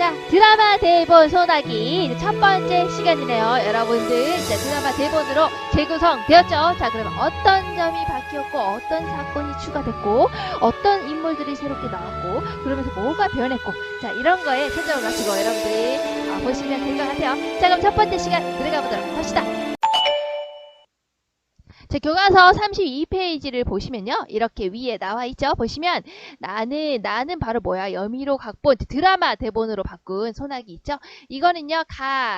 자, 드라마 대본 소나기 첫 번째 시간이네요. 여러분들 자, 드라마 대본으로 재구성되었죠. 자, 그러면 어떤 점이 바뀌었고 어떤 사건이 추가됐고 어떤 인물들이 새롭게 나왔고 그러면서 뭐가 변했고 자, 이런 거에 초점을 맞추고 여러분들이 보시면 될 것 같아요. 자, 그럼 첫 번째 시간 들어가 보도록 합시다. 자, 교과서 32페이지를 보시면요. 이렇게 위에 나와 있죠. 보시면 나는 바로 뭐야? 여미로 각본 드라마 대본으로 바꾼 소나기 있죠. 이거는요.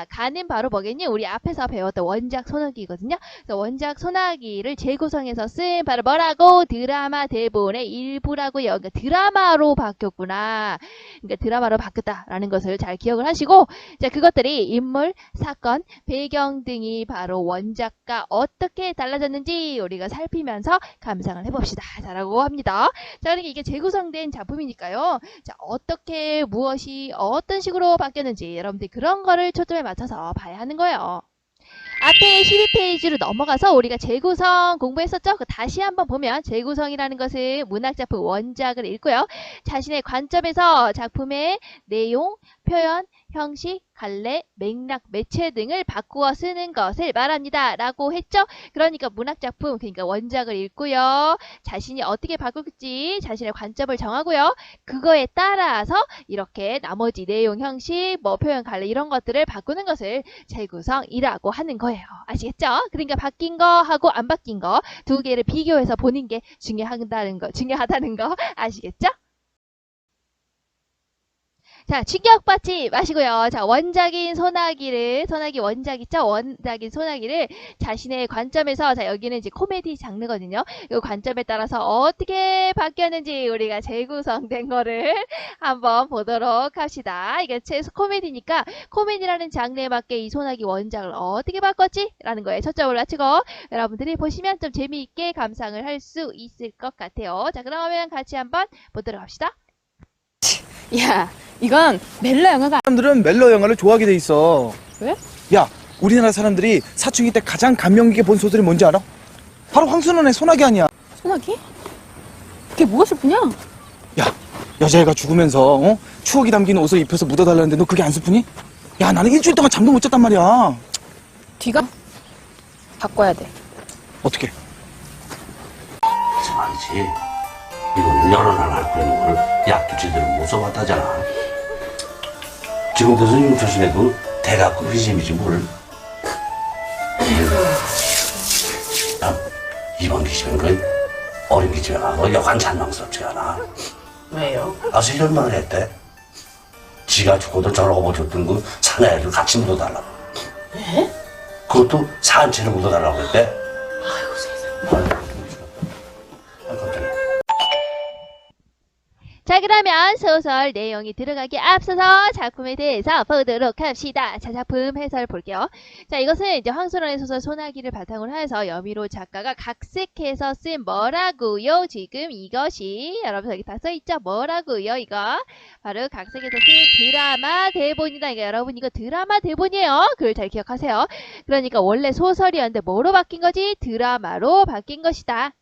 가는 바로 뭐겠니? 우리 앞에서 배웠던 원작 소나기거든요. 그래서 원작 소나기를 재구성해서 쓴 바로 뭐라고? 드라마 대본의 일부라고요. 그러니까 드라마로 바뀌었구나. 그러니까 드라마로 바뀌었다라는 것을 잘 기억을 하시고 자, 그것들이 인물, 사건, 배경 등이 바로 원작과 어떻게 달라졌는지 우리가 살피면서 감상을 해봅시다. 자라고 합니다. 자, 그러니까 이게 재구성된 작품이니까요. 자, 어떻게 무엇이 어떤 식으로 바뀌었는지 여러분들 그런 거를 초점에 맞춰서 봐야 하는 거예요. 앞에 12페이지로 넘어가서 우리가 재구성 공부했었죠? 다시 한번 보면 재구성이라는 것은 문학작품 원작을 읽고요. 자신의 관점에서 작품의 내용, 표현, 형식, 갈래, 맥락, 매체 등을 바꾸어 쓰는 것을 말합니다. 라고 했죠? 그러니까 문학작품, 그러니까 원작을 읽고요. 자신이 어떻게 바꿀지 자신의 관점을 정하고요. 그거에 따라서 이렇게 나머지 내용, 형식, 표현, 갈래 이런 것들을 바꾸는 것을 재구성이라고 하는 거예요. 아시겠죠? 그러니까 바뀐 거하고 안 바뀐 거 두 개를 비교해서 보는 게 중요하다는 거 아시겠죠? 자, 충격받지 마시고요. 자, 원작인 소나기 원작 있죠? 원작인 소나기를 자신의 관점에서, 자, 여기는 이제 코미디 장르거든요. 이 관점에 따라서 어떻게 바뀌었는지 우리가 재구성된 거를 한번 보도록 합시다. 이게 코미디니까 코미디라는 장르에 맞게 이 소나기 원작을 어떻게 바꿨지? 라는 거에 초점을 맞추고 여러분들이 보시면 좀 재미있게 감상을 할 수 있을 것 같아요. 자, 그러면 같이 한번 보도록 합시다. 야, 이건 멜로 영화가 사람들은 멜로 영화를 좋아하게 돼 있어. 왜? 야, 우리나라 사람들이 사춘기 때 가장 감명 깊게 본 소설이 뭔지 알아? 바로 황순원의 소나기 아니야. 소나기? 그게 뭐가 슬프냐? 야, 여자애가 죽으면서 추억이 담긴 옷을 입혀서 묻어달라는데 너 그게 안 슬프니? 야, 나는 일주일 동안 잠도 못 잤단 말이야. 뒤가 바꿔야 돼. 어떻게? 그래서 말이지. 이거는 여러 날 할 거는 걸 약도 제대로 못 써봤다잖아. 지금 들어서 윤초신에도 대가급 희심이지 뭘. 야, 이번 기집애는 그 어린 기집애 가서 여간 잔망스럽지가 않아. 왜요? 아서 이런 말을 했대. 지가 죽고도 저러고 보셨던 그 사내를 같이 묻어달라고. 예? 그것도 산채를 묻어달라고 했대. 아이고 세상에. 깜짝이야. 자, 그러면 소설 내용이 들어가기 앞서서 작품에 대해서 보도록 합시다. 자, 작품 해설 볼게요. 자, 이것은 이제 황순원의 소설 소나기를 바탕으로 해서 여미로 작가가 각색해서 쓴 뭐라고요? 지금 이것이 여러분 여기 다 써있죠? 뭐라고요? 이거 바로 각색해서 쓴 드라마 대본이다. 그러니까 여러분 이거 드라마 대본이에요. 그걸 잘 기억하세요. 그러니까 원래 소설이었는데 뭐로 바뀐 거지? 드라마로 바뀐 것이다.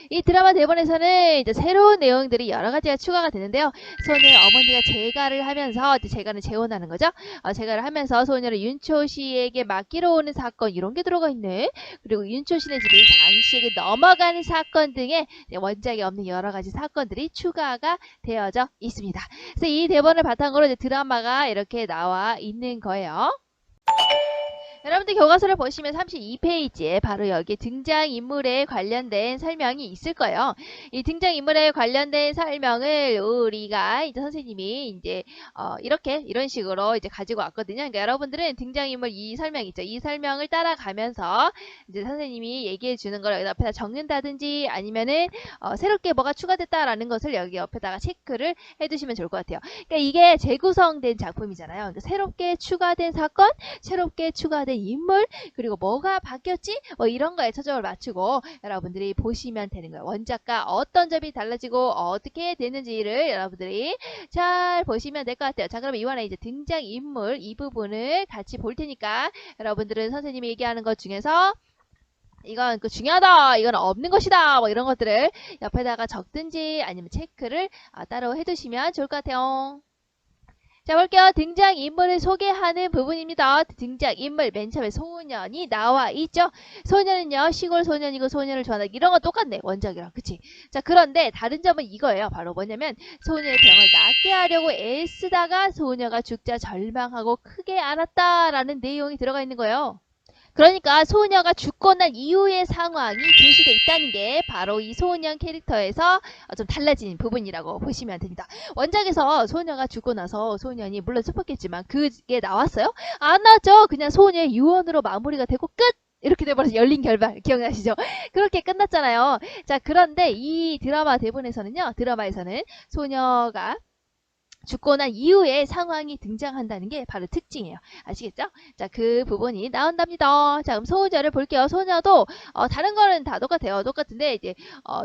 이 드라마 대본에서는 이제 새로운 내용들이 여러 가지가 추가가 되는데요. 소녀의 어머니가 재가를 하면서, 재가는 재혼하는 거죠. 재가를 하면서 소녀를 윤초 씨에게 맡기러 오는 사건 이런 게 들어가 있네. 그리고 윤초 씨네 집이 장 씨에게 넘어가는 사건 등의 원작이 없는 여러 가지 사건들이 추가가 되어져 있습니다. 그래서 이 대본을 바탕으로 이제 드라마가 이렇게 나와 있는 거예요. 여러분들 교과서를 보시면 32페이지에 바로 여기 등장인물에 관련된 설명이 있을 거예요. 이 등장인물에 관련된 설명을 우리가 이제 선생님이 이제 이런 식으로 이제 가지고 왔거든요. 그러니까 여러분들은 등장인물 이 설명 있죠. 이 설명을 따라가면서 이제 선생님이 얘기해 주는 걸 여기 옆에다 적는다든지 아니면은 새롭게 뭐가 추가됐다라는 것을 여기 옆에다가 체크를 해두시면 좋을 것 같아요. 그러니까 이게 재구성된 작품이잖아요. 그러니까 새롭게 추가된 사건, 새롭게 추가된 인물, 그리고 뭐가 바뀌었지? 이런 거에 초점을 맞추고 여러분들이 보시면 되는 거예요. 원작과 어떤 점이 달라지고 어떻게 되는지를 여러분들이 잘 보시면 될 것 같아요. 자, 그럼 이번에 이제 등장인물 이 부분을 같이 볼 테니까 여러분들은 선생님이 얘기하는 것 중에서 이건 중요하다, 이건 없는 것이다, 이런 것들을 옆에다가 적든지 아니면 체크를 따로 해두시면 좋을 것 같아요. 자, 볼게요. 등장인물을 소개하는 부분입니다. 등장인물 맨 처음에 소년이 나와 있죠. 소년은요, 시골 소년이고 소년을 좋아한다. 이런 건 똑같네, 원작이랑. 그치? 자, 그런데 다른 점은 이거예요. 바로 뭐냐면 소녀의 병을 낫게 하려고 애쓰다가 소녀가 죽자 절망하고 크게 안았다라는 내용이 들어가 있는 거예요. 그러니까 소녀가 죽고 난 이후의 상황이 제시되어 있다는 게 바로 이 소년 캐릭터에서 좀 달라진 부분이라고 보시면 됩니다. 원작에서 소녀가 죽고 나서 소년이 물론 슬펐겠지만 그게 나왔어요? 안 나왔죠. 그냥 소녀의 유언으로 마무리가 되고 끝! 이렇게 돼버려서 열린 결말 기억나시죠? 그렇게 끝났잖아요. 자, 그런데 이 드라마 대본에서는요. 드라마에서는 소녀가 죽고 난 이후에 상황이 등장한다는 게 바로 특징이에요. 아시겠죠? 자, 그 부분이 나온답니다. 자, 그럼 소녀를 볼게요. 소녀도 다른 거는 다 똑같아요. 똑같은데 이제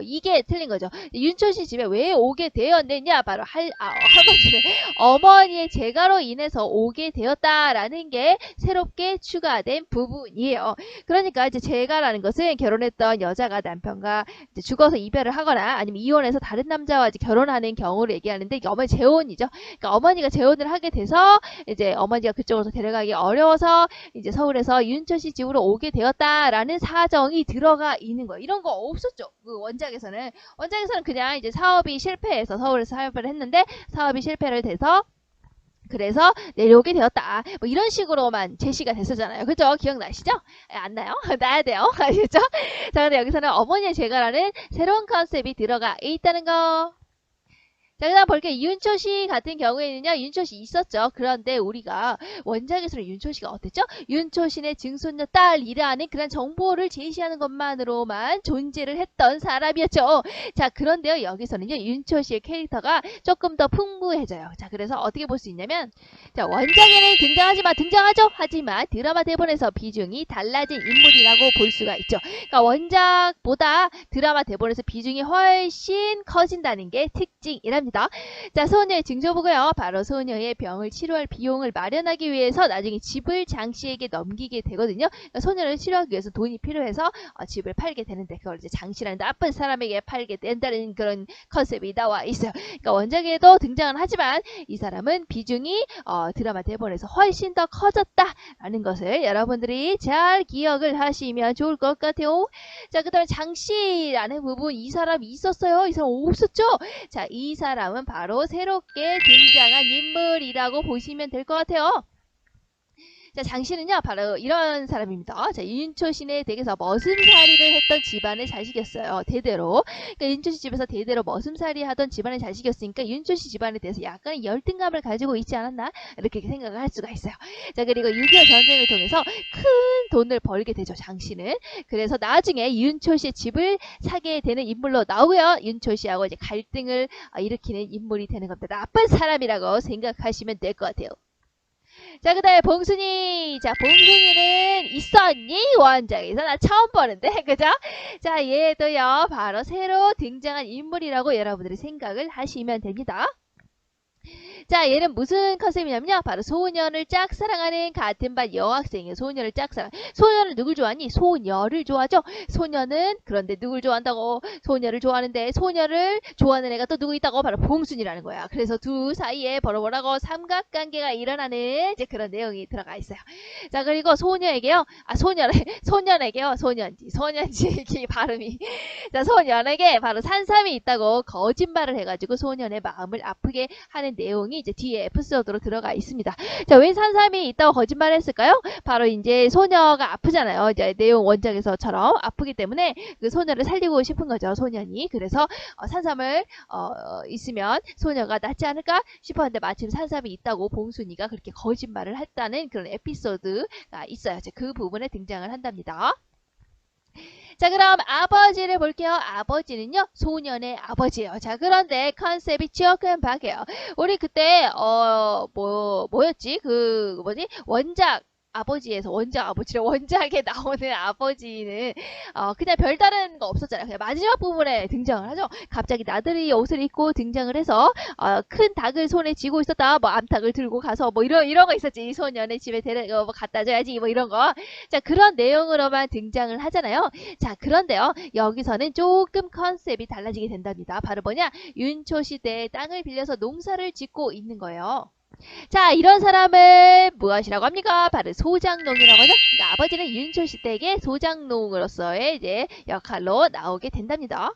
이게 틀린 거죠. 윤철 씨 집에 왜 오게 되었느냐? 바로 할머니는 어머니의 재가로 인해서 오게 되었다라는 게 새롭게 추가된 부분이에요. 그러니까 이제 재가라는 것은 결혼했던 여자가 남편과 이제 죽어서 이별을 하거나 아니면 이혼해서 다른 남자와 이제 결혼하는 경우를 얘기하는데 이게 어머니 재혼이죠. 그러니까 어머니가 재혼을 하게 돼서 이제 어머니가 그쪽으로 데려가기 어려워서 이제 서울에서 윤철 씨 집으로 오게 되었다라는 사정이 들어가 있는 거예요. 이런 거 없었죠. 그 원작에서는 그냥 이제 사업이 실패해서 서울에서 사업을 했는데 사업이 실패를 돼서 그래서 내려오게 되었다. 뭐 이런 식으로만 제시가 됐었잖아요. 그죠? 기억나시죠? 안 나요? 나야 돼요. 아시죠? 자, 근데 여기서는 어머니의 재가라는 새로운 컨셉이 들어가 있다는 거. 자, 그 다음 볼게요. 윤초씨 같은 경우에는요, 윤초씨 있었죠. 그런데 우리가 원작에서는 윤초씨가 어땠죠? 윤초신의 증손녀 딸이라는 그런 정보를 제시하는 것만으로만 존재를 했던 사람이었죠. 자, 그런데요, 여기서는요, 윤초씨의 캐릭터가 조금 더 풍부해져요. 자, 그래서 어떻게 볼 수 있냐면, 자, 원작에는 등장하죠? 하지만 드라마 대본에서 비중이 달라진 인물이라고 볼 수가 있죠. 그러니까 원작보다 드라마 대본에서 비중이 훨씬 커진다는 게 특징이랍니다. 자, 소녀의 징조 보고요. 바로 소녀의 병을 치료할 비용을 마련하기 위해서 나중에 집을 장 씨에게 넘기게 되거든요. 그러니까 소녀를 치료하기 위해서 돈이 필요해서 집을 팔게 되는데 그걸 이제 장 씨라는 나쁜 사람에게 팔게 된다는 그런 컨셉이 나와 있어요. 그러니까 원작에도 등장은 하지만 이 사람은 비중이 드라마 대본에서 훨씬 더 커졌다라는 것을 여러분들이 잘 기억을 하시면 좋을 것 같아요. 자, 그 다음에 장 씨라는 부분 이 사람이 있었어요? 이 사람 없었죠? 자, 이 사람은 바로 새롭게 등장한 인물이라고 보시면 될 것 같아요. 자, 장 씨는요, 바로 이런 사람입니다. 자, 윤초신의 댁에서 머슴살이를 했던 집안의 자식이었어요. 대대로. 그러니까 윤초씨 집에서 대대로 머슴살이 하던 집안의 자식이었으니까 윤초씨 집안에 대해서 약간 열등감을 가지고 있지 않았나? 이렇게 생각을 할 수가 있어요. 자, 그리고 6.25 전쟁을 통해서 큰 돈을 벌게 되죠, 장 씨는. 그래서 나중에 윤초씨의 집을 사게 되는 인물로 나오고요. 윤초씨하고 이제 갈등을 일으키는 인물이 되는 겁니다. 나쁜 사람이라고 생각하시면 될 것 같아요. 자, 그 다음에 봉순이. 자, 봉순이는 있었니? 원작에서 나 처음 보는데, 그죠? 자, 얘도요, 바로 새로 등장한 인물이라고 여러분들이 생각을 하시면 됩니다. 자, 얘는 무슨 컨셉이냐면요. 바로 소년을 짝사랑하는 같은 반 여학생이에요. 소년을 짝사랑. 소년은 누굴 좋아하니? 소녀를 좋아하죠. 소년은 그런데 누굴 좋아한다고? 소녀를 좋아하는데 소녀를 좋아하는 애가 또 누구 있다고? 바로 봉순이라는 거야. 그래서 두 사이에 버럭버럭 삼각관계가 일어나는 이제 그런 내용이 들어가 있어요. 자, 그리고 소녀에게요. 소년에게요. 소년지 이게 발음이. 자, 소년에게 바로 산삼이 있다고 거짓말을 해가지고 소년의 마음을 아프게 하는 내용이 이제 뒤에 에피소드로 들어가 있습니다. 자, 왜 산삼이 있다고 거짓말을 했을까요? 바로 이제 소녀가 아프잖아요. 이제 내용 원작에서처럼 아프기 때문에 그 소녀를 살리고 싶은 거죠, 소년이. 그래서 산삼을 있으면 소녀가 낫지 않을까 싶었는데 마침 산삼이 있다고 봉순이가 그렇게 거짓말을 했다는 그런 에피소드가 있어요. 그 부분에 등장을 한답니다. 자, 그럼 아버지를 볼게요. 아버지는요, 소년의 아버지예요. 자, 그런데 컨셉이 조금 바뀌어요. 우리 그때 뭐였지? 원작에 나오는 아버지는 그냥 별다른 거 없었잖아요. 그냥 마지막 부분에 등장을 하죠. 갑자기 나들이 옷을 입고 등장을 해서 큰 닭을 손에 쥐고 있었다. 뭐 암탉을 들고 가서 뭐 이런 거 있었지. 이 소년의 집에 뭐 갖다 줘야지. 뭐 이런 거. 자, 그런 내용으로만 등장을 하잖아요. 자, 그런데요, 여기서는 조금 컨셉이 달라지게 된답니다. 바로 뭐냐? 윤초 시대에 땅을 빌려서 농사를 짓고 있는 거예요. 자, 이런 사람을 무엇이라고 합니까? 바로 소장농이라고 하죠. 그러니까 아버지는 윤초시 댁의 소장농으로서의 이제 역할로 나오게 된답니다.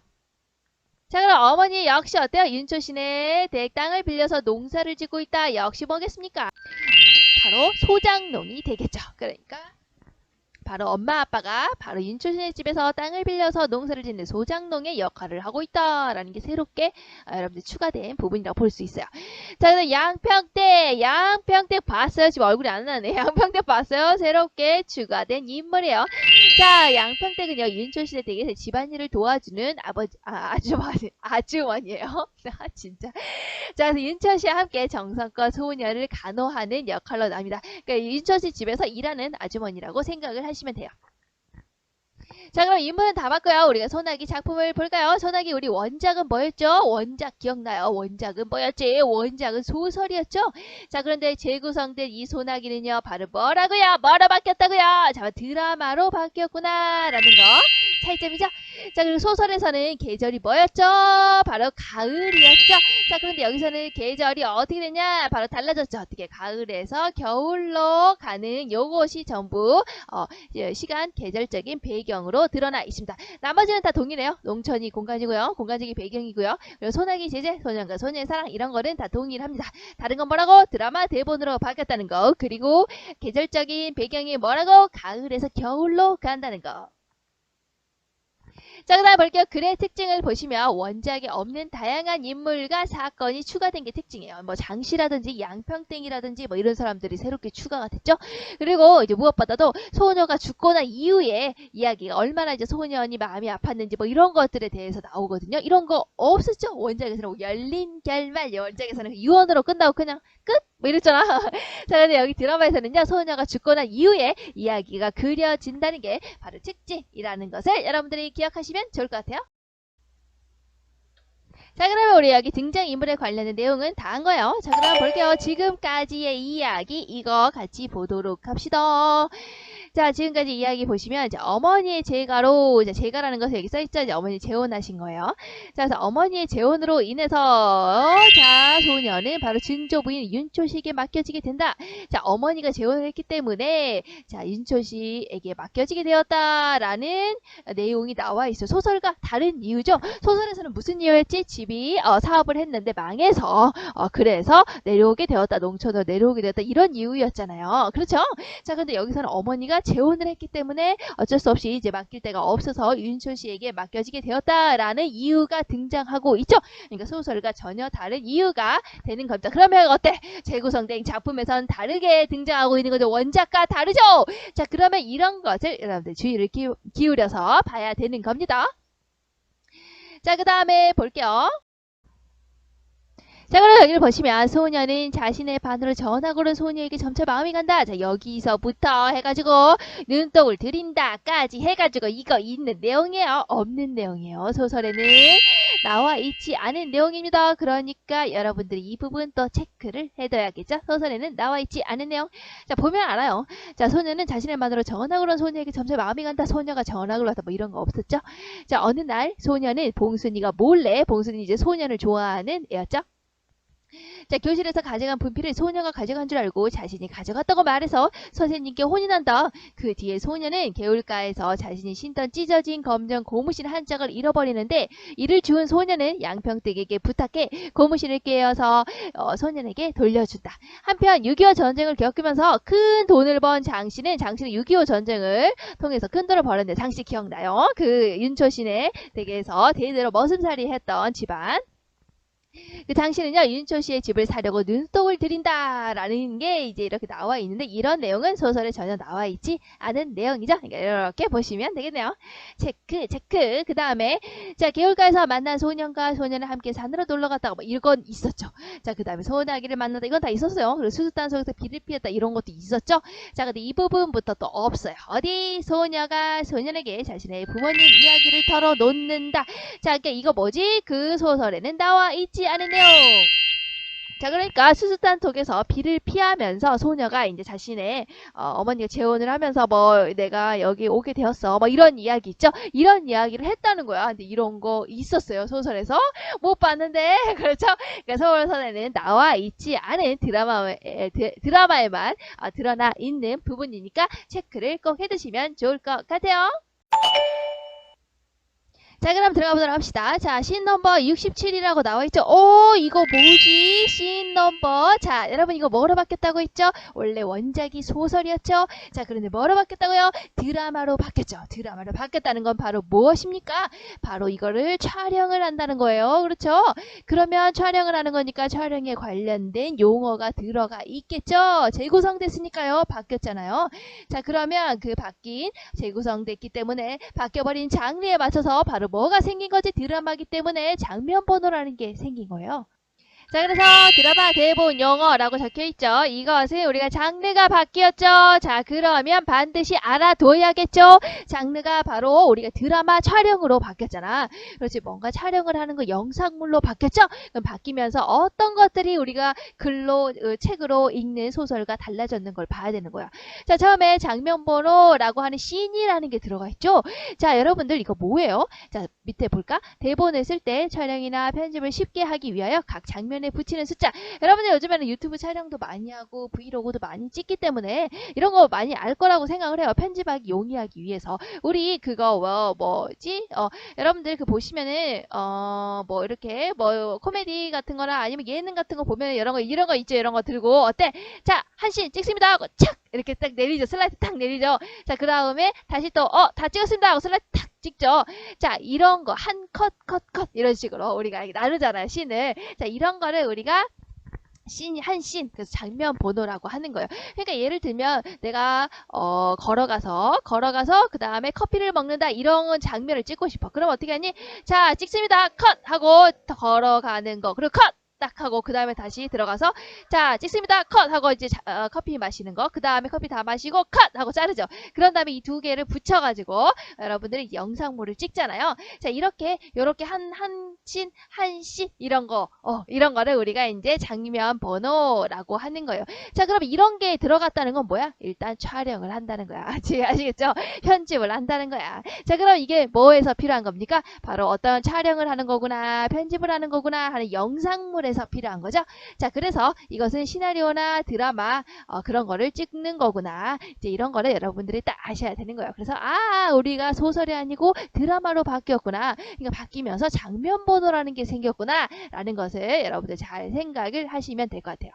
자, 그럼 어머니 역시 어때요? 윤초시네 댁 땅을 빌려서 농사를 짓고 있다. 역시 뭐겠습니까? 바로 소장농이 되겠죠. 그러니까 바로 엄마 아빠가 바로 윤초신의 집에서 땅을 빌려서 농사를 짓는 소장농의 역할을 하고 있다라는 게 새롭게 여러분들 추가된 부분이라고 볼 수 있어요. 자, 그럼 양평댁 봤어요? 지금 얼굴이 안 나네. 양평댁 봤어요? 새롭게 추가된 인물이에요. 자, 양평댁은요 윤초신의 댁에서 집안일을 도와주는 아주머니예요. 진짜. 자, 그래서 윤초씨와 함께 정성껏 소녀를 간호하는 역할로 나옵니다. 그러니까 윤초씨 집에서 일하는 아주머니라고 생각을 하시면 돼요. 자, 그럼 인물은 다 봤고요. 우리가 소나기 작품을 볼까요? 소나기 우리 원작은 뭐였죠? 원작 기억나요? 원작은 뭐였지? 원작은 소설이었죠? 자, 그런데 재구성된 이 소나기는요. 바로 뭐라고요? 뭐로 바뀌었다고요? 자, 드라마로 바뀌었구나 라는 거 차이점이죠? 자, 그리고 소설에서는 계절이 뭐였죠? 바로 가을이었죠? 자, 그런데 여기서는 계절이 어떻게 되냐? 바로 달라졌죠? 어떻게? 가을에서 겨울로 가는 요것이 전부 시간 계절적인 배경으로 드러나 있습니다. 나머지는 다 동일해요. 농촌이 공간이고요. 공간적인 배경이고요. 그리고 소나기 제재, 소년과 소녀의 사랑 이런 거는 다 동일합니다. 다른 건 뭐라고? 드라마 대본으로 바뀌었다는 거. 그리고 계절적인 배경이 뭐라고? 가을에서 겨울로 간다는 거. 자, 그 다음 볼게요. 글의 특징을 보시면 원작에 없는 다양한 인물과 사건이 추가된 게 특징이에요. 뭐 장씨라든지 양평땡이라든지 뭐 이런 사람들이 새롭게 추가가 됐죠. 그리고 이제 무엇보다도 소녀가 죽고 난 이후에 이야기가 얼마나 이제 소년이 마음이 아팠는지 뭐 이런 것들에 대해서 나오거든요. 이런 거 없었죠. 원작에서는 뭐 열린 결말, 원작에서는 유언으로 끝나고 그냥 끝? 뭐 이랬잖아. 자, 근데 여기 드라마에서는요, 소녀가 죽고 난 이후에 이야기가 그려진다는 게 바로 특징이라는 것을 여러분들이 기억하시면 좋을 것 같아요. 자, 그러면 우리 여기 등장인물에 관련된 내용은 다 한 거예요. 자, 그럼 볼게요. 지금까지의 이야기 이거 같이 보도록 합시다. 자, 지금까지 이야기 보시면 이제 어머니의 재가로, 이제 재가라는 것을 여기 써있죠. 이제 어머니 재혼하신 거예요. 자, 그래서 어머니의 재혼으로 인해서 자, 소녀는 바로 증조부인 윤초씨에게 맡겨지게 된다. 자, 어머니가 재혼을 했기 때문에 자, 윤초씨에게 맡겨지게 되었다라는 내용이 나와 있어요. 소설과 다른 이유죠. 소설에서는 무슨 이유였지? 집이 사업을 했는데 망해서 그래서 내려오게 되었다. 농촌으로 내려오게 되었다. 이런 이유였잖아요. 그렇죠? 자, 근데 여기서는 어머니가 재혼을 했기 때문에 어쩔 수 없이 이제 맡길 데가 없어서 윤초씨에게 맡겨지게 되었다라는 이유가 등장하고 있죠. 그러니까 소설과 전혀 다른 이유가 되는 겁니다. 그러면 어때? 재구성된 작품에선 다르게 등장하고 있는 거죠. 원작과 다르죠? 자, 그러면 이런 것을 여러분들 주의를 기울여서 봐야 되는 겁니다. 자, 그 다음에 볼게요. 자, 그럼 여기를 보시면 소녀는 자신의 반으로 전하고는 소녀에게 점차 마음이 간다. 자, 여기서부터 해가지고 눈독을 들인다까지 해가지고 이거 있는 내용이에요. 없는 내용이에요. 소설에는 나와 있지 않은 내용입니다. 그러니까 여러분들이 이 부분 또 체크를 해둬야겠죠. 소설에는 나와 있지 않은 내용. 자, 보면 알아요. 자, 소녀는 자신의 반으로 전하고는 소녀에게 점차 마음이 간다. 소녀가 전학을 왔다. 뭐 이런 거 없었죠. 자, 어느 날 소녀는 봉순이가 몰래, 봉순이 이제 소녀를 좋아하는 애였죠. 자, 교실에서 가져간 분필을 소녀가 가져간 줄 알고 자신이 가져갔다고 말해서 선생님께 혼이 난다. 그 뒤에 소녀는 개울가에서 자신이 신던 찢어진 검정 고무신 한 짝을 잃어버리는데 이를 주운 소녀는 양평댁에게 부탁해 고무신을 깨어서 소년에게 돌려준다. 한편 6.25 전쟁을 겪으면서 큰 돈을 번 장씨는 6.25 전쟁을 통해서 큰 돈을 벌었는데 장씨 기억나요? 그 윤초신의 댁에서 대대로 머슴살이 했던 집안. 그 당시는요 윤초씨의 집을 사려고 눈독을 들인다라는 게 이제 이렇게 나와 있는데 이런 내용은 소설에 전혀 나와 있지 않은 내용이죠. 그러니까 이렇게 보시면 되겠네요. 체크. 그 다음에 자 개울가에서 만난 소년과 소녀는 함께 산으로 놀러 갔다가 뭐 이건 있었죠. 자 그 다음에 소나기를 만났다 이건 다 있었어요. 그리고 수수단 속에서 비를 피했다 이런 것도 있었죠. 자 근데 이 부분부터 또 없어요. 어디 소녀가 소년에게 자신의 부모님 이야기를 털어놓는다. 자 그러니까 이거 뭐지? 그 소설에는 나와 있지 않은 내용. 자, 그러니까 수수탄 톡에서 비를 피하면서 소녀가 이제 자신의 어머니가 재혼을 하면서 뭐 내가 여기 오게 되었어. 뭐 이런 이야기 있죠? 이런 이야기를 했다는 거야. 근데 이런 거 있었어요. 소설에서. 못 봤는데. 그렇죠? 그러니까 소설에는 나와 있지 않은 드라마에만 드러나 있는 부분이니까 체크를 꼭 해두시면 좋을 것 같아요. 자, 그럼 들어가 보도록 합시다. 자, 씬 넘버 67이라고 나와있죠? 오, 이거 뭐지? 씬 넘버. 자, 여러분 이거 뭐로 바뀌었다고 했죠? 원래 원작이 소설이었죠? 자, 그런데 뭐로 바뀌었다고요? 드라마로 바뀌었죠. 드라마로 바뀌었다는 건 바로 무엇입니까? 바로 이거를 촬영을 한다는 거예요. 그렇죠? 그러면 촬영을 하는 거니까 촬영에 관련된 용어가 들어가 있겠죠? 재구성됐으니까요. 바뀌었잖아요. 자, 그러면 그 바뀐 재구성됐기 때문에 바뀌어버린 장르에 맞춰서 바로 뭐가 생긴 거지? 드라마기 때문에 장면 번호라는 게 생긴 거예요. 자, 그래서 드라마 대본 용어라고 적혀있죠. 이것은 우리가 장르가 바뀌었죠. 자, 그러면 반드시 알아둬야겠죠. 장르가 바로 우리가 드라마 촬영으로 바뀌었잖아. 그렇지, 뭔가 촬영을 하는 거 영상물로 바뀌었죠. 그럼 바뀌면서 어떤 것들이 우리가 글로 책으로 읽는 소설과 달라졌는 걸 봐야 되는 거야. 자, 처음에 장면 번호라고 하는 씬이라는 게 들어가 있죠. 자, 여러분들 이거 뭐예요? 자, 밑에 볼까? 대본을 쓸 때 촬영이나 편집을 쉽게 하기 위하여 각 장면에 붙이는 숫자. 여러분들 요즘에는 유튜브 촬영도 많이 하고 브이로그도 많이 찍기 때문에 이런 거 많이 알 거라고 생각을 해요. 편집하기 용이하기 위해서. 우리 그거 뭐지? 여러분들 그 보시면은 뭐 이렇게 뭐 코미디 같은 거나 아니면 예능 같은 거 보면 이런 거 있죠. 이런 거 들고 어때? 자, 한 씬 찍습니다 하고 착 이렇게 딱 내리죠. 슬라이드 딱 내리죠. 자, 그 다음에 다시 또 다 찍었습니다 하고 슬라이드 탁 찍죠. 자, 이런 거 한 컷 이런 식으로 우리가 나누잖아요. 씬을. 자, 이런 거를 우리가 한 씬, 그래서 장면 번호라고 하는 거예요. 그러니까 예를 들면 내가 걸어가서 그 다음에 커피를 먹는다 이런 장면을 찍고 싶어. 그럼 어떻게 하니? 자, 찍습니다. 컷 하고 걸어가는 거. 그리고 컷 딱 하고 그 다음에 다시 들어가서 자, 찍습니다. 컷 하고 이제 커피 마시는 거. 그 다음에 커피 다 마시고 컷 하고 자르죠. 그런 다음에 이 두 개를 붙여가지고 여러분들이 영상물을 찍잖아요. 자, 요렇게 한 씬 이런 거를 우리가 이제 장면 번호라고 하는 거예요. 자, 그럼 이런 게 들어갔다는 건 뭐야? 일단 촬영을 한다는 거야. 아시겠죠? 편집을 한다는 거야. 자, 그럼 이게 뭐에서 필요한 겁니까? 바로 어떤 촬영을 하는 거구나, 편집을 하는 거구나 하는 영상물에서 필요한 거죠. 자, 그래서 이것은 시나리오나 드라마 그런 거를 찍는 거구나. 이제 이런 거를 여러분들이 딱 아셔야 되는 거예요. 그래서 우리가 소설이 아니고 드라마로 바뀌었구나. 그러니까 바뀌면서 장면 번호라는 게 생겼구나 라는 것을 여러분들 잘 생각을 하시면 될 것 같아요.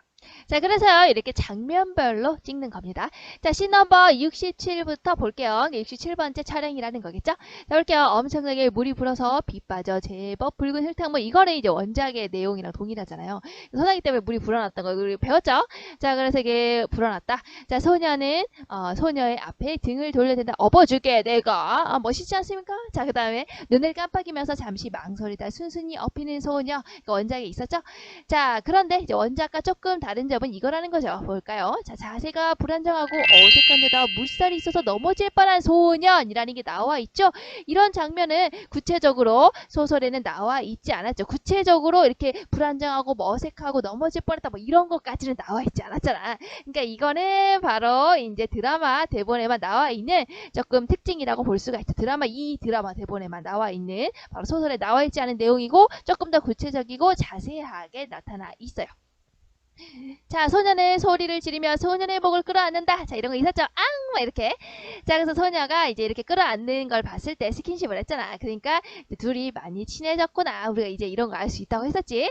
자, 그래서 이렇게 장면별로 찍는 겁니다. 자, 씬 넘버 67부터 볼게요. 67번째 촬영이라는 거겠죠? 자, 볼게요. 엄청나게 물이 불어서 비 빠져 제법 붉은 흙탕물. 이거는 이제 원작의 내용이랑 동일하잖아요. 소나기 때문에 물이 불어났던 거 우리 배웠죠? 자, 그래서 이게 불어났다. 자, 소녀는 소녀의 앞에 등을 돌려댄다. 업어줄게 내가. 멋있지 않습니까? 자, 그 다음에 눈을 깜빡이면서 잠시 망설이다 순순히 업히는 소녀. 원작에 있었죠? 자, 그런데 이제 원작과 조금 다른 점은 이거라는 거죠. 볼까요? 자, 자세가 불안정하고 어색한 데다 물살이 있어서 넘어질 뻔한 소년이라는 게 나와 있죠. 이런 장면은 구체적으로 소설에는 나와 있지 않았죠. 구체적으로 이렇게 불안정하고 뭐 어색하고 넘어질 뻔했다 뭐 이런 것까지는 나와 있지 않았잖아. 그러니까 이거는 바로 이제 드라마 대본에만 나와 있는 조금 특징이라고 볼 수가 있죠. 이 드라마 대본에만 나와 있는 바로 소설에 나와 있지 않은 내용이고 조금 더 구체적이고 자세하게 나타나 있어요. 자, 소녀는 소리를 지르며 소년의 목을 끌어안는다. 자, 이런 거 있었죠? 막 이렇게. 자, 그래서 소녀가 이제 이렇게 끌어안는 걸 봤을 때 스킨십을 했잖아. 그러니까 둘이 많이 친해졌구나. 우리가 이제 이런 거 알 수 있다고 했었지.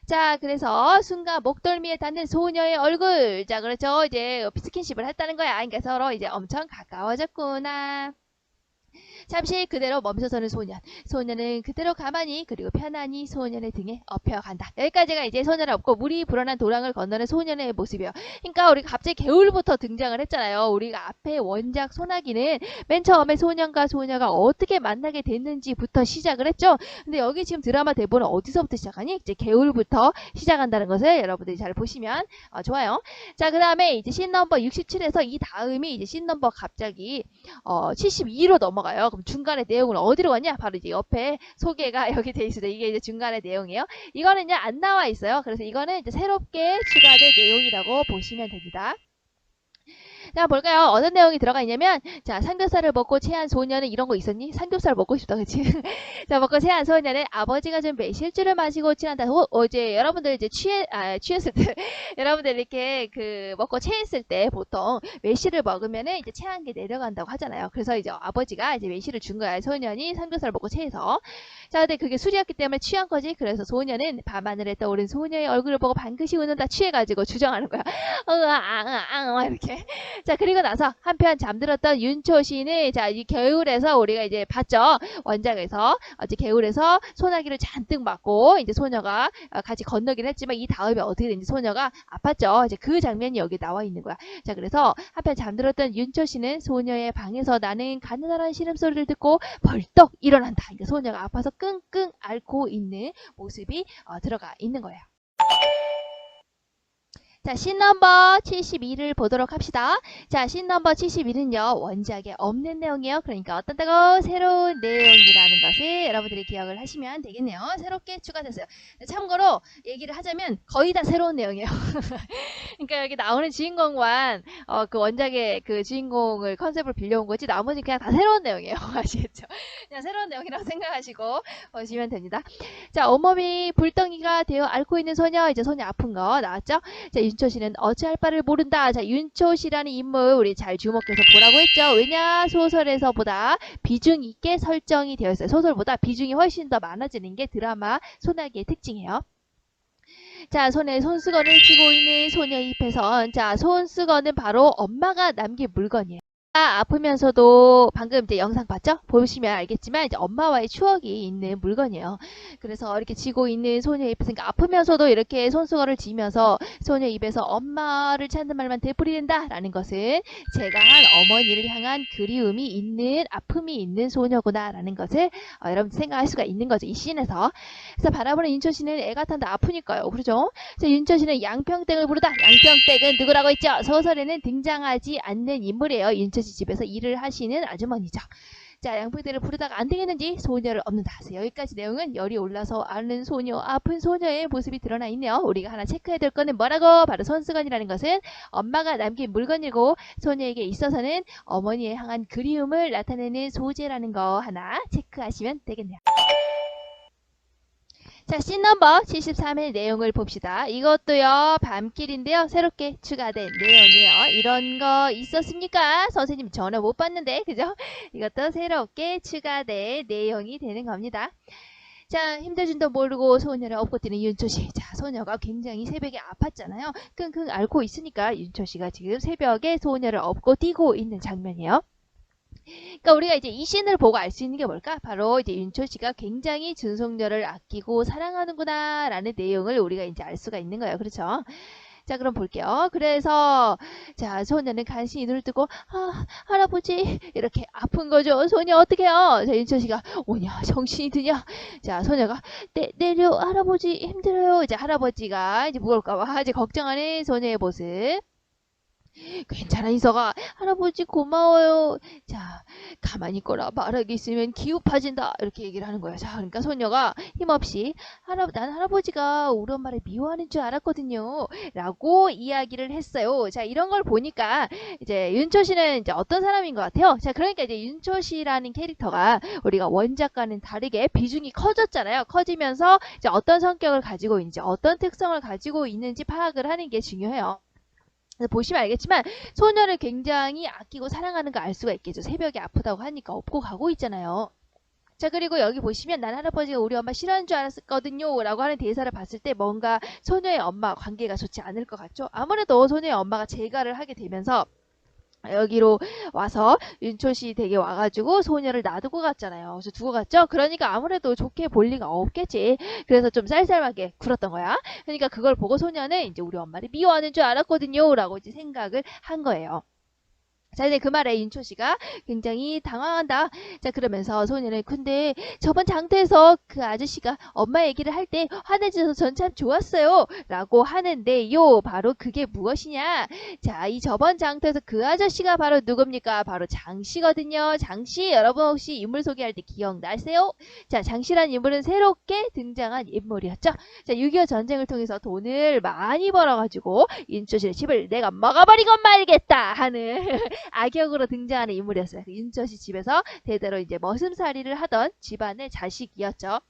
자, 그래서 순간 목덜미에 닿는 소녀의 얼굴. 자, 그렇죠. 이제 스킨십을 했다는 거야. 그러니까 서로 이제 엄청 가까워졌구나. 잠시 그대로 멈춰서는 소년. 소년은 그대로 가만히 그리고 편안히 소년의 등에 엎혀간다. 여기까지가 이제 소년을 업고 물이 불어난 도랑을 건너는 소년의 모습이에요. 그러니까 우리가 갑자기 개울부터 등장을 했잖아요. 우리가 앞에 원작 소나기는 맨 처음에 소년과 소녀가 어떻게 만나게 됐는지부터 시작을 했죠. 근데 여기 지금 드라마 대본은 어디서부터 시작하니? 이제 개울부터 시작한다는 것을 여러분들이 잘 보시면 좋아요. 자, 그 다음에 이제 씬 넘버 67에서 이 다음이 이제 씬 넘버 갑자기 72로 넘어가요. 그럼 중간에 내용은 어디로 갔냐? 바로 이제 옆에 소개가 여기 돼 있어요. 이게 이제 중간에 내용이에요. 이거는요, 안 나와 있어요. 그래서 이거는 이제 새롭게 추가된 내용이라고 보시면 됩니다. 자, 볼까요? 어떤 내용이 들어가 있냐면, 자, 삼겹살을 먹고 체한 소녀는 이런 거 있었니? 삼겹살 먹고 싶다, 그치? 자, 먹고 체한 소녀는 아버지가 준 매실주를 마시고 취한다. 이제 여러분들 이제 취했을 때, 여러분들 이렇게 먹고 체했을 때 보통 매실을 먹으면은 이제 체한 게 내려간다고 하잖아요. 그래서 이제 아버지가 이제 매실을 준 거야. 소년이 삼겹살을 먹고 체해서. 자, 근데 그게 술이었기 때문에 취한 거지. 그래서 소녀는 밤하늘에 떠오른 소녀의 얼굴을 보고 반드시 웃는다. 취해가지고 주정하는 거야. 이렇게. 자, 그리고 나서 한편 잠들었던 윤초씨는, 자, 이 개울에서 우리가 이제 봤죠. 원작에서 이제 개울에서 소나기를 잔뜩 맞고 이제 소녀가 같이 건너긴 했지만 이 다음에 어떻게 된지 소녀가 아팠죠. 이제 그 장면이 여기 나와 있는 거야. 자, 그래서 한편 잠들었던 윤초씨는 소녀의 방에서 나는 가느다란 신음소리를 듣고 벌떡 일어난다. 그러니까 소녀가 아파서 끙끙 앓고 있는 모습이 들어가 있는 거예요. 자, 씬 넘버 72를 보도록 합시다. 자, 씬 넘버 71은요, 원작에 없는 내용이에요. 그러니까 어떻다고? 새로운 내용이라는 것을 여러분들이 기억을 하시면 되겠네요. 새롭게 추가됐어요. 참고로 얘기를 하자면 거의 다 새로운 내용이에요. 그러니까 여기 나오는 주인공만 그 원작의 그 주인공을 컨셉을 빌려온 거지 나머지 그냥 다 새로운 내용이에요. 아시겠죠? 그냥 새로운 내용이라고 생각하시고 보시면 됩니다. 자, 온몸이 불덩이가 되어 앓고 있는 소녀, 이제 소녀 아픈 거 나왔죠? 자, 윤초씨는 어찌할 바를 모른다. 자, 윤초씨라는 인물 우리 잘 주목해서 보라고 했죠. 왜냐? 소설에서보다 비중 있게 설정이 되어 있어요. 소설보다 비중이 훨씬 더 많아지는 게 드라마 소나기의 특징이에요. 자, 손에 손수건을 쥐고 있는 소녀의 잎에선, 자, 손수건은 바로 엄마가 남긴 물건이에요. 아프면서도 방금 이제 영상 봤죠? 보시면 알겠지만 이제 엄마와의 추억이 있는 물건이에요. 그래서 이렇게 쥐고 있는 소녀 입에서, 그러니까 아프면서도 이렇게 손수건을 쥐면서 소녀 입에서 엄마를 찾는 말만 되풀이된다 라는 것은 제가 한 어머니를 향한 그리움이 있는, 아픔이 있는 소녀구나 라는 것을 여러분 생각할 수가 있는 거죠. 이 씬에서. 그래서 바라보는 윤초씨는 애가 탄다. 아프니까요. 그렇죠? 자, 윤초씨는 양평댁을 부르다. 양평댁은 누구라고 했죠? 소설에는 등장하지 않는 인물이에요. 윤초씨 집에서 일을 하시는 아주머니죠. 자, 양평댁을 부르다가 안 되겠는지 소녀를 얻는다. 여기까지 내용은 열이 올라서 앓는 소녀, 아픈 소녀의 모습이 드러나 있네요. 우리가 하나 체크해야 될 거는 뭐라고? 바로 손수건이라는 것은 엄마가 남긴 물건이고 소녀에게 있어서는 어머니에 향한 그리움을 나타내는 소재라는 거 하나 체크하시면 되겠네요. 자, 씬 넘버 73의 내용을 봅시다. 이것도요, 밤길인데요. 새롭게 추가된 내용이에요. 이런 거 있었습니까? 선생님 전혀 못 봤는데, 그죠? 이것도 새롭게 추가된 내용이 되는 겁니다. 자, 힘들 줄도 모르고 소녀를 업고 뛰는 윤초씨. 자, 소녀가 굉장히 새벽에 아팠잖아요. 끙끙 앓고 있으니까 윤초씨가 지금 새벽에 소녀를 업고 뛰고 있는 장면이에요. 그러니까 우리가 이제 이 씬을 보고 알 수 있는 게 뭘까? 바로 이제 윤초씨가 굉장히 준송녀를 아끼고 사랑하는구나 라는 내용을 우리가 이제 알 수가 있는 거예요. 그렇죠? 자, 그럼 볼게요. 그래서 자, 소녀는 간신히 눈을 뜨고 할아버지 이렇게 아픈 거죠. 소녀 어떡해요? 자, 윤초씨가 오냐 정신이 드냐? 자, 소녀가 내려 할아버지 힘들어요. 이제 할아버지가 이제 무거울까봐 이제 걱정하는 소녀의 모습. 괜찮아, 이서가. 할아버지 고마워요. 자, 가만히 있거라. 말하기 있으면 기웃파진다. 이렇게 얘기를 하는 거예요. 자, 그러니까 소녀가 힘없이 난 할아버지가 우리 엄마를 미워하는 줄 알았거든요. 라고 이야기를 했어요. 자, 이런 걸 보니까 이제 윤초씨는 이제 어떤 사람인 것 같아요. 자, 그러니까 이제 윤초씨라는 캐릭터가 우리가 원작과는 다르게 비중이 커졌잖아요. 커지면서 이제 어떤 성격을 가지고 있는지, 어떤 특성을 가지고 있는지 파악을 하는 게 중요해요. 보시면 알겠지만 소녀를 굉장히 아끼고 사랑하는 거 알 수가 있겠죠. 새벽에 아프다고 하니까 업고 가고 있잖아요. 자, 그리고 여기 보시면 난 할아버지가 우리 엄마 싫어하는 줄 알았거든요 라고 하는 대사를 봤을 때 뭔가 소녀의 엄마 관계가 좋지 않을 것 같죠. 아무래도 소녀의 엄마가 재가를 하게 되면서 여기로 와서 윤초씨 댁에 와가지고 소녀를 놔두고 갔잖아요. 그래서 두고 갔죠? 그러니까 아무래도 좋게 볼 리가 없겠지. 그래서 좀 쌀쌀하게 굴었던 거야. 그러니까 그걸 보고 소녀는 이제 우리 엄마를 미워하는 줄 알았거든요 라고 이제 생각을 한 거예요. 자, 이제 그 말에 윤초 씨가 굉장히 당황한다. 자, 그러면서 소녀는 근데 저번 장터에서 그 아저씨가 엄마 얘기를 할 때 화내줘서 전 참 좋았어요. 라고 하는데요. 바로 그게 무엇이냐? 자, 이 저번 장터에서 그 아저씨가 바로 누굽니까? 바로 장씨거든요. 장씨, 여러분 혹시 인물 소개할 때 기억나세요? 자, 장씨란 인물은 새롭게 등장한 인물이었죠. 자, 6.25 전쟁을 통해서 돈을 많이 벌어가지고 윤초 씨의 집을 내가 먹어버리고 말겠다 하는 악역으로 등장하는 인물이었어요. 윤초 씨 집에서 대대로 이제 머슴살이를 하던 집안의 자식이었죠.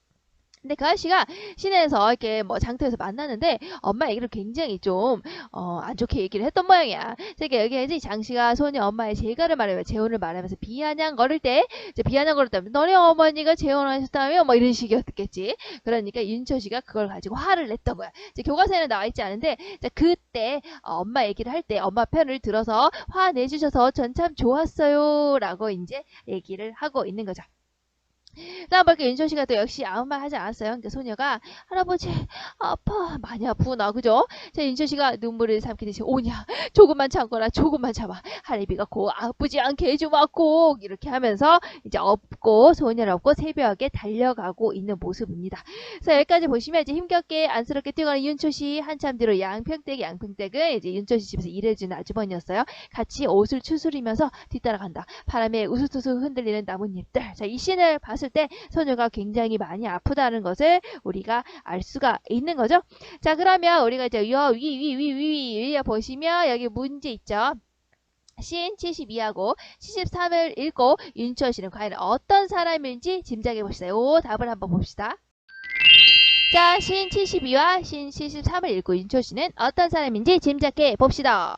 근데 그 아저씨가 시내에서 이렇게 뭐 장터에서 만났는데 엄마 얘기를 굉장히 좀 안 좋게 얘기를 했던 모양이야. 그러니까 여기에서 장씨가 소녀 엄마의 재가를 말하며 재혼을 말하면서 비아냥 거릴 때 이제 비아냥 거렸다면 너네 어머니가 재혼하셨다며 뭐 이런 식이었겠지. 그러니까 윤초 씨가 그걸 가지고 화를 냈던 거야. 이제 교과서에는 나와 있지 않은데 그때 엄마 얘기를 할 때 엄마 편을 들어서 화 내주셔서 전 참 좋았어요 라고 이제 얘기를 하고 있는 거죠. 다음 볼게 윤초 씨가 또 역시 아무 말 하지 않았어요. 그러니까 소녀가 할아버지 아파 많이 아프구나 그죠? 자 윤초 씨가 눈물을 삼키듯이 오냐 조금만 참거라 조금만 참아 할애비가 꼭 아프지 않게 해주마 꼭 이렇게 하면서 이제 업고 소녀를 업고 새벽에 달려가고 있는 모습입니다. 그래서 여기까지 보시면 이제 힘겹게 안쓰럽게 뛰어가는 윤초 씨 한참 뒤로 양평댁은 이제 윤초 씨 집에서 일해주는 아주머니였어요. 같이 옷을 추스리면서 뒤따라간다. 바람에 우수투수 흔들리는 나뭇잎들. 자 이 씬을 봤을 때 소녀가 굉장히 많이 아프다는 것을 우리가 알 수가 있는 거죠. 자 그러면 우리가 이제 위에 보시면 여기 문제 있죠. 씬 72하고 73을 읽고 윤초 씨는 과연 어떤 사람인지 짐작해 봅시다. 요 답을 한번 봅시다. 자, 씬 72와 씬 73을 읽고 윤초 씨는 어떤 사람인지 짐작해 봅시다.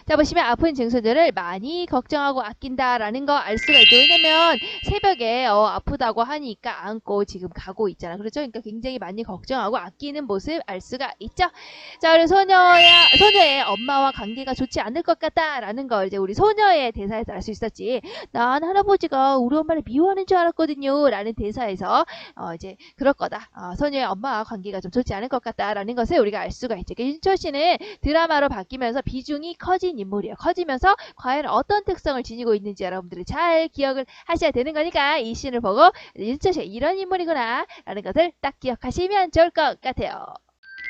자 보시면 아픈 증손자를 많이 걱정하고 아낀다라는 거 알 수가 있죠. 왜냐면 새벽에 아프다고 하니까 안고 지금 가고 있잖아. 그렇죠? 그러니까 굉장히 많이 걱정하고 아끼는 모습 알 수가 있죠. 자 그리고 소녀의 엄마와 관계가 좋지 않을 것 같다라는 걸 이제 우리 소녀의 대사에서 알 수 있었지. 난 할아버지가 우리 엄마를 미워하는 줄 알았거든요. 라는 대사에서 이제 그럴 거다. 소녀의 엄마와 관계가 좀 좋지 않을 것 같다라는 것을 우리가 알 수가 있죠. 윤초 씨는 드라마로 바뀌면서 비중이 커진 인물이에요. 커지면서 과연 어떤 특성을 지니고 있는지 여러분들이 잘 기억을 하셔야 되는 거니까 이 씬을 보고 윤초 씨가 이런 인물이구나 라는 것을 딱 기억하시면 좋을 것 같아요.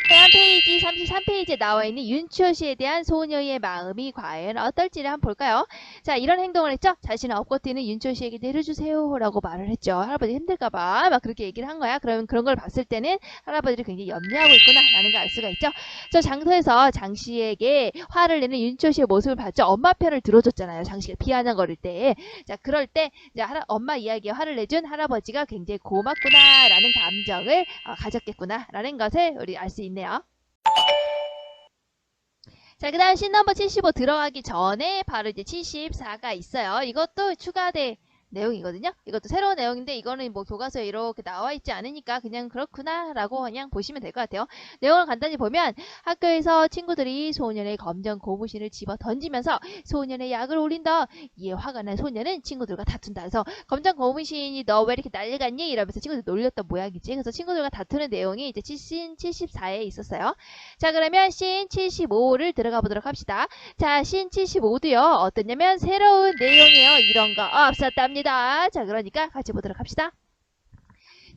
다음 페이지 33페이지에 나와 있는 윤초 씨에 대한 소녀의 마음이 과연 어떨지를 한번 볼까요? 자 이런 행동을 했죠. 자신을 업고 뛰는 윤초 씨에게 내려주세요 라고 말을 했죠. 할아버지 힘들까봐 막 그렇게 얘기를 한 거야. 그러면 그런 걸 봤을 때는 할아버지를 굉장히 염려하고 있구나 라는 걸 알 수가 있죠. 저 장터에서 장씨에게 화를 내는 윤초 씨의 모습을 봤죠. 엄마 편을 들어줬잖아요. 장씨가 비아냥거릴 때. 자 그럴 때 이제 엄마 이야기에 화를 내준 할아버지가 굉장히 고맙구나 라는 감정을 가졌겠구나 라는 것을 우리 알 수 있네요. 자, 그 다음 씬 넘버 75 들어가기 전에 바로 이제 74가 있어요. 이것도 추가된 내용이거든요. 이것도 새로운 내용인데 이거는 뭐 교과서에 이렇게 나와 있지 않으니까 그냥 그렇구나 라고 그냥 보시면 될 것 같아요. 내용을 간단히 보면 학교에서 친구들이 소년의 검정 고무신을 집어 던지면서 소년의 약을 올린다. 이에 화가 난 소년은 친구들과 다툰다. 그래서 검정 고무신이 너 왜 이렇게 난리갔니? 이러면서 친구들 놀렸던 모양이지. 그래서 친구들과 다투는 내용이 이제 씬 74에 있었어요. 자 그러면 씬 75를 들어가 보도록 합시다. 자 씬 75도요. 어떠냐면 새로운 내용이에요. 이런 거 없었답니다. 자 그러니까 같이 보도록 합시다.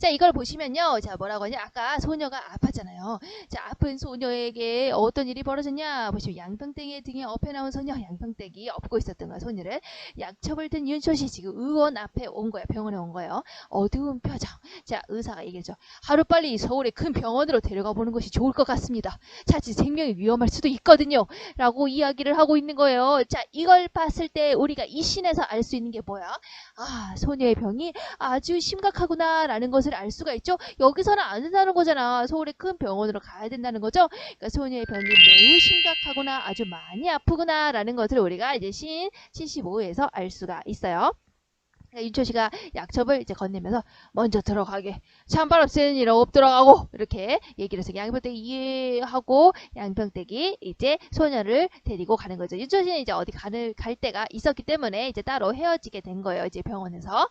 자 이걸 보시면요. 자 뭐라고 하냐. 아까 소녀가 아팠잖아요. 자 아픈 소녀에게 어떤 일이 벌어졌냐. 보시면 양평댁의 등에 업혀 나온 소녀. 양평댁이 업고 있었던 거야. 소녀를. 약첩을 든 윤초씨 지금 의원 앞에 온 거야. 병원에 온 거예요. 어두운 표정. 자 의사가 얘기했죠. 하루빨리 서울의 큰 병원으로 데려가 보는 것이 좋을 것 같습니다. 자칫 생명이 위험할 수도 있거든요. 라고 이야기를 하고 있는 거예요. 자 이걸 봤을 때 우리가 이 씬에서 알 수 있는 게 뭐야. 아 소녀의 병이 아주 심각하구나 라는 것을 알 수가 있죠. 여기서는 안 된다는 거잖아. 서울의 큰 병원으로 가야 된다는 거죠. 그러니까 소녀의 병이 매우 심각하구나 아주 많이 아프구나 라는 것을 우리가 이제 씬 75에서 알 수가 있어요. 윤초 씨가 약첩을 이제 건네면서 먼저 들어가게 찬바람 쐬는 일 없더라고 이렇게 얘기를 해서 양평댁이 이해하고 양평댁이 이제 소녀를 데리고 가는 거죠. 윤초 씨는 이제 어디 갈 때가 있었기 때문에 이제 따로 헤어지게 된 거예요. 이제 병원에서.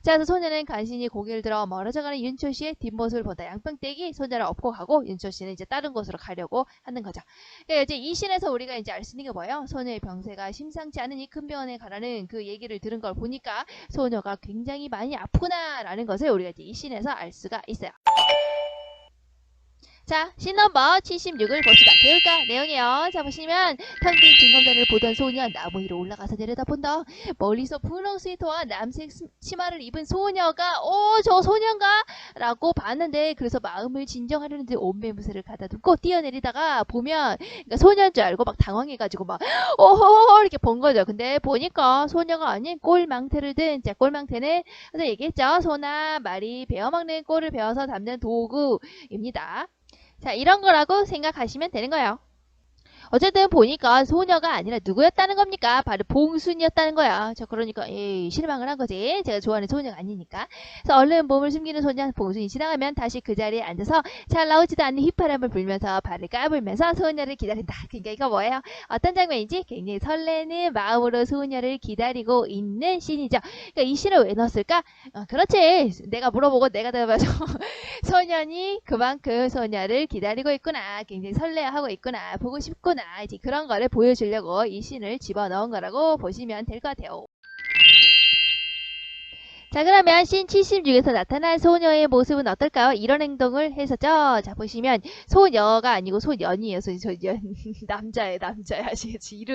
자, 그래서 소녀는 간신히 고개를 들어 멀어져가는 윤초 씨의 뒷모습을 보다 양평댁이 소녀를 업고 가고 윤초 씨는 이제 다른 곳으로 가려고 하는 거죠. 그러니까 이제 이 씬에서 우리가 이제 알 수 있는 게 뭐예요? 소녀의 병세가 심상치 않은 이 큰 병원에 가라는 그 얘기를 들은 걸 보니까 소녀가 굉장히 많이 아프구나라는 것을 우리가 이제 이 씬에서 알 수가 있어요. 자, 씬 넘버 76을 봅시다. 개울가 내용이요. 자, 보시면 텅 빈 징검다리를 보던 소녀 나무 위로 올라가서 내려다본다. 멀리서 분홍 스웨터와 남색 치마를 입은 소녀가 저 소녀인가? 라고 봤는데 그래서 마음을 진정하려는데 옷매무새를 가다듬고 뛰어내리다가 보면 그러니까 소녀인 줄 알고 막 당황해가지고 막 오호 이렇게 본 거죠. 근데 보니까 소녀가 아닌 꼴망태를 든 자, 꼴망태는 그래서 얘기했죠. 소나 말이 베어먹는 꼴을 베어서 담는 도구입니다. 자, 이런 거라고 생각하시면 되는 거예요. 어쨌든 보니까 소녀가 아니라 누구였다는 겁니까? 바로 봉순이었다는 거야. 자, 그러니까 실망을 한 거지. 제가 좋아하는 소녀가 아니니까. 그래서 얼른 몸을 숨기는 소녀 봉순이 지나가면 다시 그 자리에 앉아서 잘 나오지도 않는 휘파람을 불면서 발을 까불면서 소녀를 기다린다. 그러니까 이거 뭐예요? 어떤 장면인지 굉장히 설레는 마음으로 소녀를 기다리고 있는 씬이죠. 그러니까 이 씬을 왜 넣었을까? 그렇지. 내가 물어보고 내가 대답해서 소년이 그만큼 소녀를 기다리고 있구나. 굉장히 설레하고 있구나. 보고 싶구나. 이제 그런 거를 보여주려고 이 씬을 집어넣은 거라고 보시면 될 것 같아요. 자, 그러면 씬 76에서 나타난 소녀의 모습은 어떨까요? 이런 행동을 했었죠. 자, 보시면 소녀가 아니고 소년이에요. 소년. 남자예요. 아시겠지?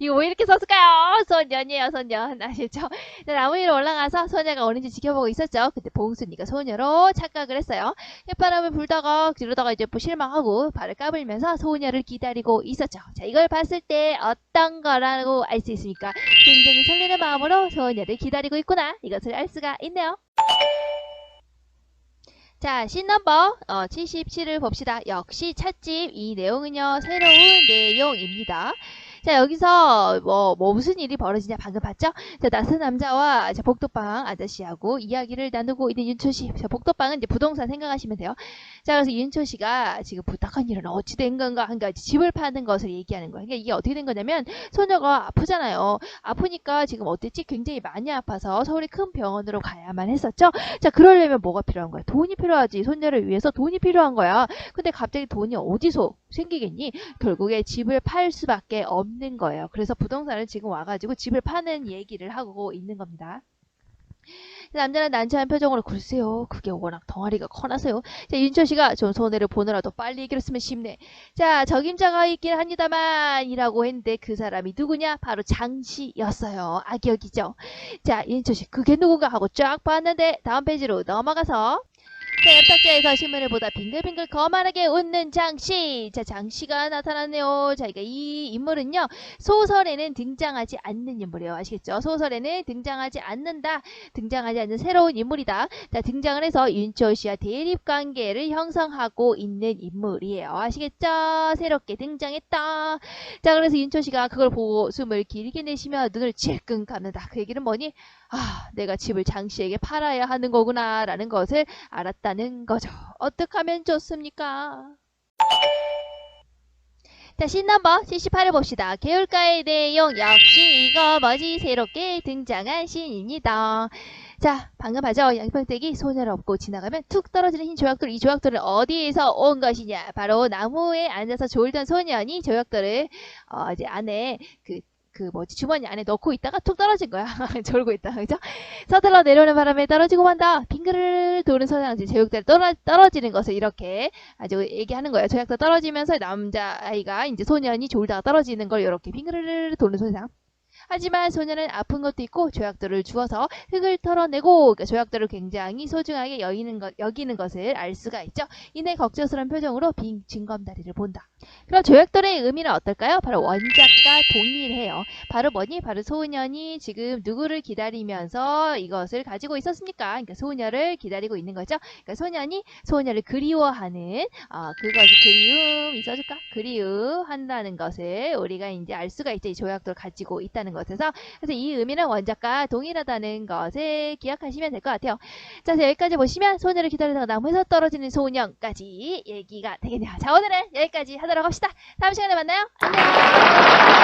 이거 왜 이렇게 썼을까요? 소년이에요. 소년. 아시겠죠? 자, 나무 위로 올라가서 소녀가 오는지 지켜보고 있었죠. 그때 봉순이가 소녀로 착각을 했어요. 햇바람을 불다가 이러다가 이제 실망하고 발을 까불면서 소녀를 기다리고 있었죠. 자, 이걸 봤을 때 어떤 거라고 알 수 있습니까? 굉장히 설레는 마음으로 소녀를 기다리고 있구나. 이것을 알 수가 있네요. 자, 씬 넘버 77을 봅시다. 역시 찻집. 이 내용은요, 새로운 내용입니다. 자, 여기서 무슨 일이 벌어지냐 방금 봤죠? 자, 낯선 남자와 복도방 아저씨하고 이야기를 나누고 있는 윤초씨. 자, 복도방은 이제 부동산 생각하시면 돼요. 자, 그래서 윤초씨가 지금 부탁한 일은 어찌 된 건가? 그러니까 집을 파는 것을 얘기하는 거예요. 그러니까 이게 어떻게 된 거냐면 소녀가 아프잖아요. 아프니까 지금 어땠지? 굉장히 많이 아파서 서울의 큰 병원으로 가야만 했었죠. 자, 그러려면 뭐가 필요한 거야? 돈이 필요하지. 소녀를 위해서 돈이 필요한 거야. 근데 갑자기 돈이 어디서 생기겠니? 결국에 집을 팔 수밖에 없는 거예요. 그래서 부동산을 지금 와가지고 집을 파는 얘기를 하고 있는 겁니다. 남자는 난처한 표정으로 글쎄요. 그게 워낙 덩어리가 커나서요. 자, 윤초씨가 좀 손해를 보느라도 빨리 얘기를 쓰면 쉽네. 자, 적임자가 있긴 합니다만 이라고 했는데 그 사람이 누구냐? 바로 장씨였어요. 악역이죠. 자, 윤초씨 그게 누군가 하고 쫙 봤는데 다음 페이지로 넘어가서 자, 옆 탁자에서 신문을 보다 빙글빙글 거만하게 웃는 장씨. 자, 장씨가 나타났네요. 자, 이 인물은요, 소설에는 등장하지 않는 인물이에요. 아시겠죠? 소설에는 등장하지 않는다. 등장하지 않는 새로운 인물이다. 자, 등장을 해서 윤초씨와 대립관계를 형성하고 있는 인물이에요. 아시겠죠? 새롭게 등장했다. 자, 그래서 윤초씨가 그걸 보고 숨을 길게 내쉬며 눈을 질끈 감는다. 그 얘기는 뭐니? 아, 내가 집을 장씨에게 팔아야 하는 거구나 라는 것을 알았다는 거죠. 어떻게 하면 좋습니까? 자, 씬 넘버 78을 봅시다. 개울가의 내용 역시 이거 뭐지? 새롭게 등장한 씬입니다. 자, 방금 하죠. 양평댁이 소녀를 업고 지나가면 툭 떨어지는 흰 조약돌. 이 조약돌은 어디에서 온 것이냐? 바로 나무에 앉아서 졸던 소년이 조약돌을 이제 안에 주머니 안에 넣고 있다가 툭 떨어진 거야. 졸고 있다. 그죠? 서둘러 내려오는 바람에 떨어지고 만다. 빙그르르 도는 소장지 제육대로 떨어지는 것을 이렇게 아주 얘기하는 거예요. 조약도 떨어지면서 남자아이가 이제 소년이 졸다가 떨어지는 걸 이렇게 빙그르르 도는 소장. 하지만 소녀는 아픈 것도 있고 조약돌을 주워서 흙을 털어내고 그러니까 조약돌을 굉장히 소중하게 여기는 것을 알 수가 있죠. 이내 걱정스러운 표정으로 빈 징검다리를 본다. 그럼 조약돌의 의미는 어떨까요? 바로 원작과 동일해요. 바로 뭐니? 바로 소년이 지금 누구를 기다리면서 이것을 가지고 있었습니까? 그러니까 소녀를 기다리고 있는 거죠. 그러니까 소년이 소녀를 그리워하는 그것이 있어줄까? 그리워한다는 것을 우리가 이제 알 수가 있죠. 이 조약돌을 가지고 있다는 것에서. 그래서 이 의미는 원작과 동일하다는 것을 기억하시면 될 것 같아요. 자, 여기까지 보시면 소녀를 기다리다가 나무에서 떨어지는 소년까지 얘기가 되겠네요. 자, 오늘은 여기까지 하도록 합시다. 다음 시간에 만나요. 안녕.